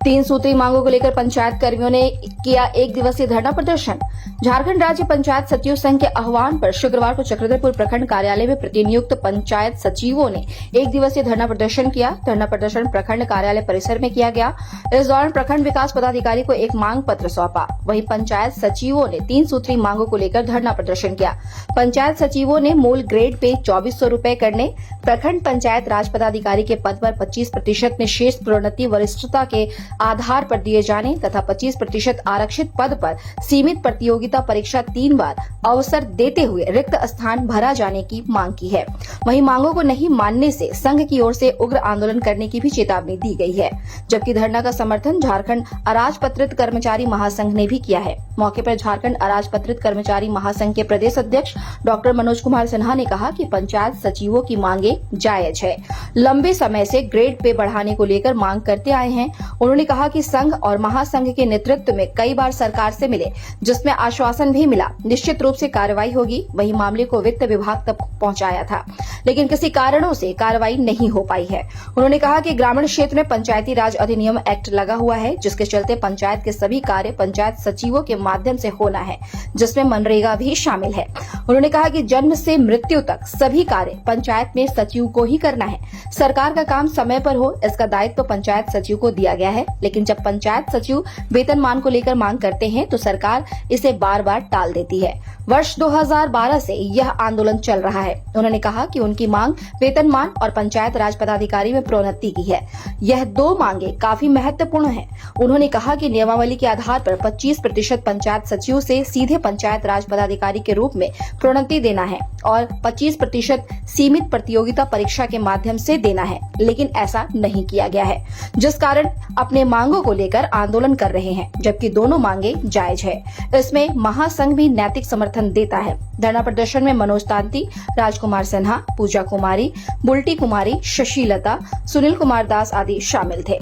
तीन सूत्री मांगों को लेकर पंचायत कर्मियों ने किया एक दिवसीय धरना प्रदर्शन। झारखंड राज्य पंचायत सचिव संघ के आह्वान पर शुक्रवार को चक्रधरपुर प्रखंड कार्यालय में प्रतिनियुक्त पंचायत सचिवों ने एक दिवसीय धरना प्रदर्शन किया। धरना प्रदर्शन प्रखंड कार्यालय परिसर में किया गया। इस दौरान प्रखंड विकास पदाधिकारी को एक मांग पत्र सौंपा। वहीं पंचायत सचिवों ने तीन सूत्री मांगों को लेकर धरना प्रदर्शन किया। पंचायत सचिवों ने मूल ग्रेड पे 2400 रूपये करने, प्रखंड पंचायत राज पदाधिकारी के पद पर 25% में शेष प्रोन्नति वरिष्ठता के आधार पर दिए जाने तथा 25% आरक्षित पद पर सीमित प्रतियोगिता परीक्षा 3 बार अवसर देते हुए रिक्त स्थान भरा जाने की मांग की है। वहीं मांगों को नहीं मानने से संघ की ओर से उग्र आंदोलन करने की भी चेतावनी दी गई है। जबकि धरना का समर्थन झारखंड अराजपत्रित कर्मचारी महासंघ ने भी किया है। मौके पर झारखंड अराजपत्रित कर्मचारी महासंघ के प्रदेश अध्यक्ष डॉक्टर मनोज कुमार सिन्हा ने कहा कि पंचायत सचिवों की मांगे जायज है। लंबे समय से ग्रेड पे बढ़ाने को लेकर मांग करते आए हैं। उन्होंने कहा कि संघ और महासंघ के नेतृत्व में कई बार सरकार से मिले, जिसमें आश्वासन भी मिला निश्चित रूप से कार्रवाई होगी। वही मामले को वित्त विभाग तक पहुंचाया था, लेकिन किसी कारणों से कार्रवाई नहीं हो पाई है। उन्होंने कहा कि ग्रामीण क्षेत्र में पंचायती राज अधिनियम एक्ट लगा हुआ है, जिसके चलते पंचायत के सभी कार्य पंचायत सचिवों के माध्यम से होना है, जिसमें मनरेगा भी शामिल है। उन्होंने कहा कि जन्म से मृत्यु तक सभी कार्य पंचायत में सचिव को ही करना है। सरकार का काम समय पर हो, इसका दायित्व पंचायत सचिव को दिया गया है। लेकिन जब पंचायत सचिव वेतनमान को लेकर मांग करते हैं तो सरकार इसे बार बार टाल देती है। वर्ष 2012 से यह आंदोलन चल रहा है। उन्होंने कहा कि उनकी मांग वेतनमान और पंचायत राज पदाधिकारी में प्रोन्नति की है। यह दो मांगे काफी महत्वपूर्ण हैं। उन्होंने कहा कि नियमावली के आधार पर 25% पंचायत सचिव से सीधे पंचायत राज पदाधिकारी के रूप में प्रोन्नति देना है और 25% सीमित प्रतियोगिता परीक्षा के माध्यम से देना है, लेकिन ऐसा नहीं किया गया है, जिस कारण अपने मांगों को लेकर आंदोलन कर रहे हैं। जबकि दोनों मांगे जायज है। इसमें महासंघ भी नैतिक समर्थन देता है। धरना प्रदर्शन में मनोज तांती, राजकुमार सिन्हा, पूजा कुमारी, बुल्टी कुमारी, शशि लता, सुनील कुमार दास आदि शामिल थे।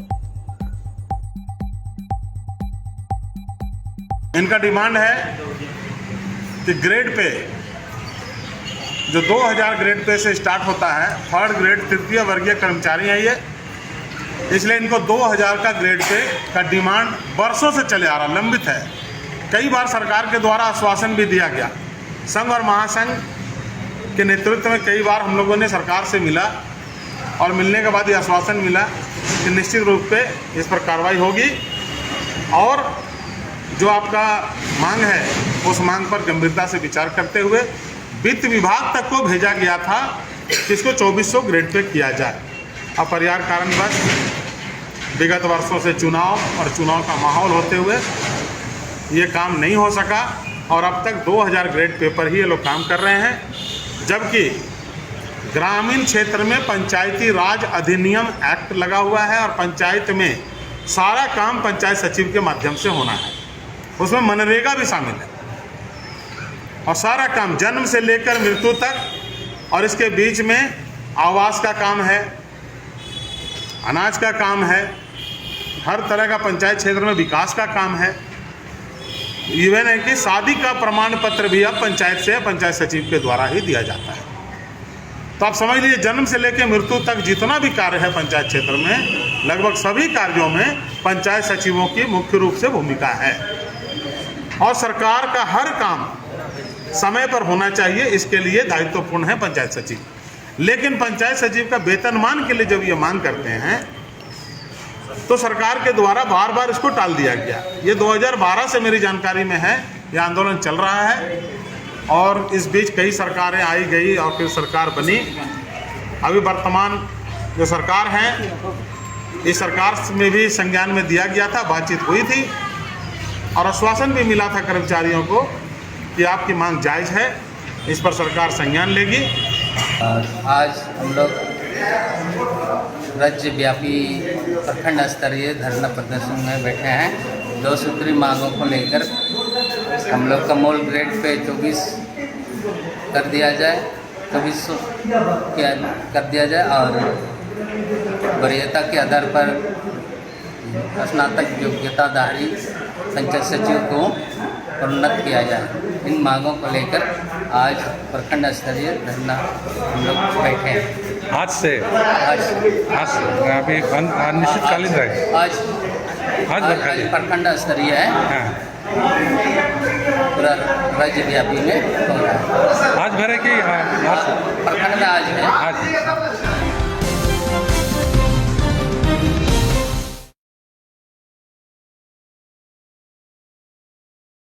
इनका डिमांड है कि ग्रेड पे जो 2000 ग्रेड पे से स्टार्ट होता है, थर्ड ग्रेड तृतीय वर्गीय कर्मचारी हैं ये, इसलिए इनको 2000 का ग्रेड पे का डिमांड वर्षों से चले आ रहा, लंबित है। कई बार सरकार के द्वारा आश्वासन भी दिया गया। संघ और महासंघ के नेतृत्व में कई बार हम लोगों ने सरकार से मिला और मिलने के बाद ये आश्वासन मिला कि निश्चित रूप से इस पर कार्रवाई होगी और जो आपका मांग है उस मांग पर गंभीरता से विचार करते हुए वित्त विभाग तक को भेजा गया था कि इसको 2400 ग्रेड पे किया जाए। अपरिहार्य कारणवश विगत वर्षों से चुनाव और चुनाव का माहौल होते हुए ये काम नहीं हो सका और अब तक 2000 ग्रेड पे पर ही ये लोग काम कर रहे हैं। जबकि ग्रामीण क्षेत्र में पंचायती राज अधिनियम एक्ट लगा हुआ है और पंचायत में सारा काम पंचायत सचिव के माध्यम से होना है। उसमें मनरेगा भी शामिल है और सारा काम जन्म से लेकर मृत्यु तक, और इसके बीच में आवास का काम है, अनाज का काम है, हर तरह का पंचायत क्षेत्र में विकास का काम है। इवन है कि शादी का प्रमाण पत्र भी अब पंचायत से पंचायत सचिव के द्वारा ही दिया जाता है। तो आप समझ लीजिए जन्म से लेकर मृत्यु तक जितना भी कार्य है पंचायत क्षेत्र में, लगभग सभी कार्यों में पंचायत सचिवों की मुख्य रूप से भूमिका है और सरकार का हर काम समय पर होना चाहिए, इसके लिए दायित्वपूर्ण है पंचायत सचिव। लेकिन पंचायत सचिव का वेतनमान के लिए जब ये मांग करते हैं तो सरकार के द्वारा बार बार इसको टाल दिया गया। ये 2012 से मेरी जानकारी में है ये आंदोलन चल रहा है और इस बीच कई सरकारें आई गई और फिर सरकार बनी। अभी वर्तमान जो सरकार है इस सरकार में भी संज्ञान में दिया गया था, बातचीत हुई थी और आश्वासन भी मिला था कर्मचारियों को कि आपकी मांग जायज़ है, इस पर सरकार संज्ञान लेगी। आज हम लोग राज्यव्यापी प्रखंड स्तरीय धरना प्रदर्शन में बैठे हैं। 2 सूत्री मांगों को लेकर हम लोग का मूल ग्रेड पे 24 कर दिया जाए, 2400 कर दिया जाए और वरीयता के आधार पर स्नातक योग्यताधारी पंचायत सचिव को प्रोन्नत किया जाए। इन मांगों को लेकर आज प्रखंड स्तरीय धरना हम लोग बैठे हैं। आज से अभी अनिश्चितकालीन रहे। आज आज आज रखा गया। प्रखंड स्तरीय है, हाँ, पूरा राज्य व्यापी में हो रहा है। आज भरे कि हाँ, आज प्रखंड में आज है। आज